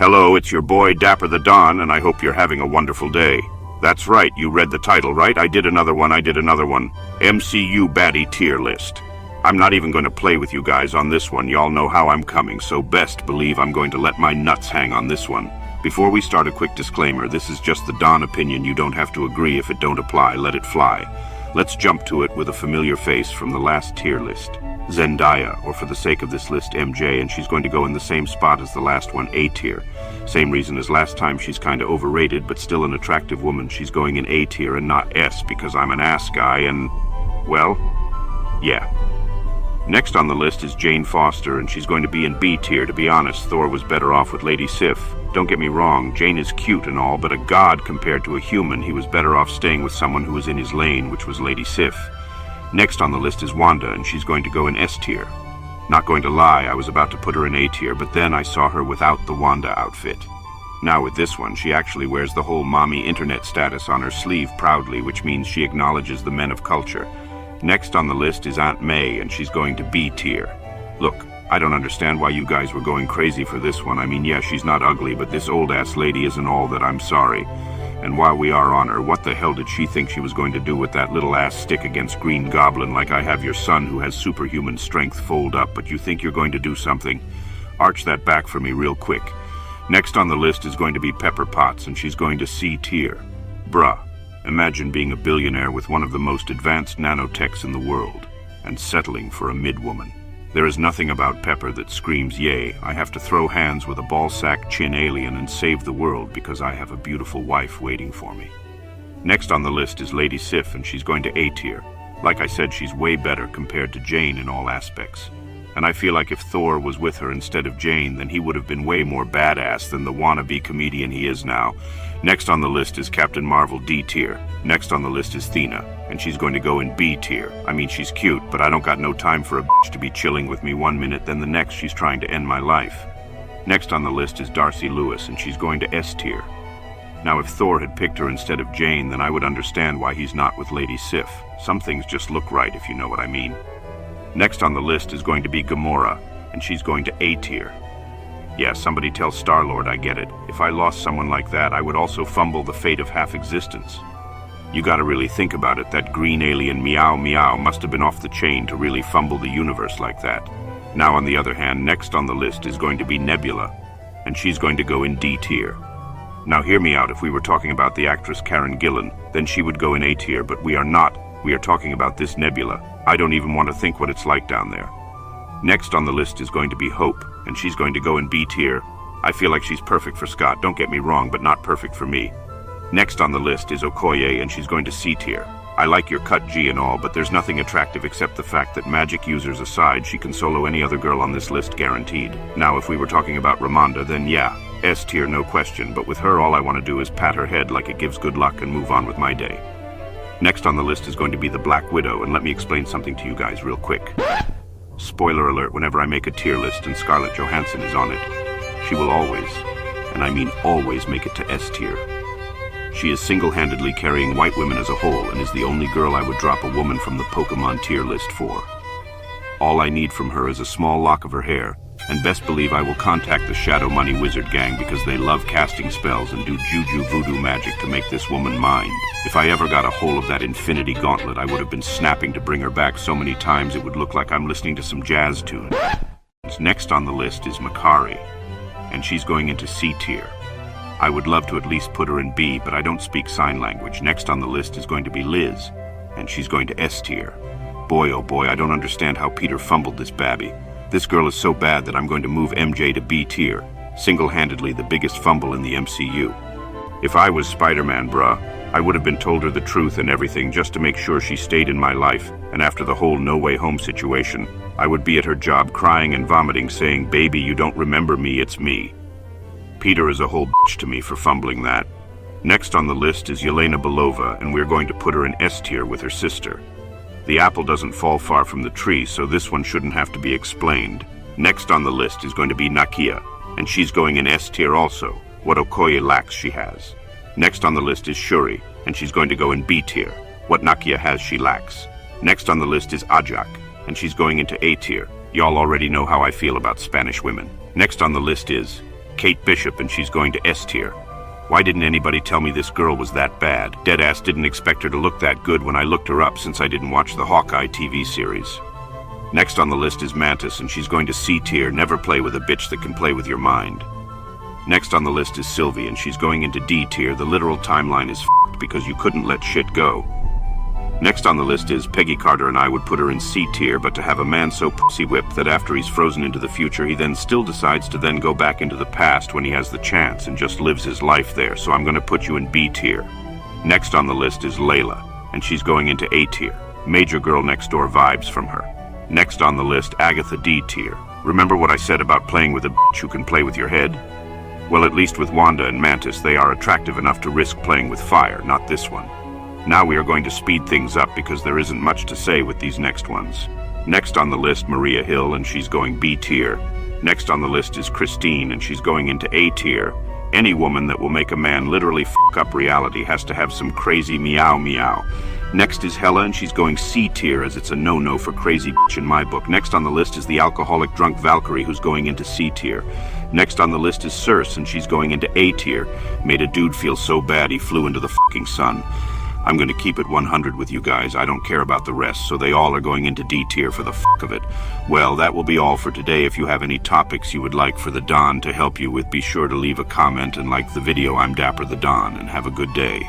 Hello, it's your boy Dapper the Don, and I hope you're having a wonderful day. That's right, you read the title, right? I did another one. MCU Baddie tier list. I'm not even going to play with you guys on this one. Y'all know how I'm coming, so best believe I'm going to let my nuts hang on this one. Before we start, a quick disclaimer. This is just the Don opinion. You don't have to agree. If it don't apply, let it fly. Let's jump to it with a familiar face from the last tier list. Zendaya, or for the sake of this list, MJ, and she's going to go in the same spot as the last one, A tier. Same reason as last time, she's kinda overrated, but still an attractive woman. She's going in A tier and not S because I'm an ass guy and, well, yeah. Next on the list is Jane Foster, and she's going to be in B tier. To be honest, Thor was better off with Lady Sif. Don't get me wrong, Jane is cute and all, but a god compared to a human. He was better off staying with someone who was in his lane, which was Lady Sif. Next on the list is Wanda, and she's going to go in S tier. Not going to lie, I was about to put her in A tier, but then I saw her without the Wanda outfit. Now with this one, she actually wears the whole mommy internet status on her sleeve proudly, which means she acknowledges the men of culture. Next on the list is Aunt May, and she's going to B tier. Look, I don't understand why you guys were going crazy for this one. I mean, yeah, she's not ugly, but this old-ass lady isn't all that. I'm sorry. And while we are on her, what the hell did she think she was going to do with that little ass stick against Green Goblin? Like I have your son who has superhuman strength fold up, but you think you're going to do something? Arch that back for me real quick. Next on the list is going to be Pepper Potts, and she's going to C tier. Bruh, imagine being a billionaire with one of the most advanced nanotechs in the world, and settling for a mid-woman. There is nothing about Pepper that screams yay. I have to throw hands with a ballsack chin alien and save the world because I have a beautiful wife waiting for me. Next on the list is Lady Sif, and she's going to A tier. Like I said, she's way better compared to Jane in all aspects. And I feel like if Thor was with her instead of Jane, then he would have been way more badass than the wannabe comedian he is now. Next on the list is Captain Marvel D tier. Next on the list is Thena, and she's going to go in B tier. I mean, she's cute, but I don't got no time for a bitch to be chilling with me one minute, then the next she's trying to end my life. Next on the list is Darcy Lewis, and she's going to S tier. Now, if Thor had picked her instead of Jane, then I would understand why he's not with Lady Sif. Some things just look right, if you know what I mean. Next on the list is going to be Gamora, and she's going to A tier. Yeah, somebody tell Star-Lord I get it. If I lost someone like that, I would also fumble the fate of half existence. You gotta really think about it. That green alien Meow Meow must have been off the chain to really fumble the universe like that. Now, on the other hand, next on the list is going to be Nebula, and she's going to go in D tier. Now, hear me out. If we were talking about the actress Karen Gillan, then she would go in A tier, but we are not. We are talking about this Nebula. I don't even want to think what it's like down there. Next on the list is going to be Hope, and she's going to go in B tier. I feel like she's perfect for Scott, don't get me wrong, but not perfect for me. Next on the list is Okoye, and she's going to C tier. I like your cut G and all, but there's nothing attractive except the fact that magic users aside, she can solo any other girl on this list guaranteed. Now, if we were talking about Ramonda, then yeah, S tier, no question, but with her all I want to do is pat her head like it gives good luck and move on with my day. Next on the list is going to be the Black Widow, and let me explain something to you guys real quick. Spoiler alert, whenever I make a tier list and Scarlett Johansson is on it, she will always, and I mean always, make it to S tier. She is single-handedly carrying white women as a whole and is the only girl I would drop a woman from the Pokemon tier list for. All I need from her is a small lock of her hair, and best believe I will contact the Shadow Money Wizard gang because they love casting spells and do juju voodoo magic to make this woman mine. If I ever got a hold of that Infinity Gauntlet, I would have been snapping to bring her back so many times it would look like I'm listening to some jazz tune. Next on the list is Makari, and she's going into C tier. I would love to at least put her in B, but I don't speak sign language. Next on the list is going to be Liz, and she's going to S tier. Boy, oh boy, I don't understand how Peter fumbled this babby. This girl is so bad that I'm going to move MJ to B tier, single-handedly the biggest fumble in the MCU. If I was Spider-Man, bruh, I would have been told her the truth and everything just to make sure she stayed in my life, and after the whole No Way Home situation, I would be at her job crying and vomiting saying, "Baby, you don't remember me, it's me." Peter is a whole bitch to me for fumbling that. Next on the list is Yelena Belova, and we're going to put her in S tier with her sister. The apple doesn't fall far from the tree, so this one shouldn't have to be explained. Next on the list is going to be Nakia, and she's going in S tier also. What Okoye lacks, she has. Next on the list is Shuri, and she's going to go in B tier. What Nakia has, she lacks. Next on the list is Ajak, and she's going into A tier. Y'all already know how I feel about Spanish women. Next on the list is Kate Bishop, and she's going to S tier. Why didn't anybody tell me this girl was that bad? Deadass didn't expect her to look that good when I looked her up, since I didn't watch the Hawkeye TV series. Next on the list is Mantis, and she's going to C tier. Never play with a bitch that can play with your mind. Next on the list is Sylvie, and she's going into D tier. The literal timeline is f***ed because you couldn't let shit go. Next on the list is Peggy Carter, and I would put her in C tier, but to have a man so pussy whipped that after he's frozen into the future, he then still decides to then go back into the past when he has the chance and just lives his life there, so I'm going to put you in B tier. Next on the list is Layla, and she's going into A tier. Major girl next door vibes from her. Next on the list, Agatha D tier. Remember what I said about playing with a bitch who can play with your head? Well, at least with Wanda and Mantis, they are attractive enough to risk playing with fire, not this one. Now we are going to speed things up because there isn't much to say with these next ones. Next on the list, Maria Hill, and she's going B tier. Next on the list is Christine, and she's going into A tier. Any woman that will make a man literally f*** up reality has to have some crazy meow meow. Next is Hella, and she's going C tier, as it's a no-no for crazy bitch in my book. Next on the list is the alcoholic drunk Valkyrie, who's going into C tier. Next on the list is Circe, and she's going into A tier. Made a dude feel so bad he flew into the fucking sun. I'm going to keep it 100 with you guys. I don't care about the rest, so they all are going into D tier for the fuck of it. Well, that will be all for today. If you have any topics you would like for the Don to help you with, be sure to leave a comment and like the video. I'm Dapper the Don, and have a good day.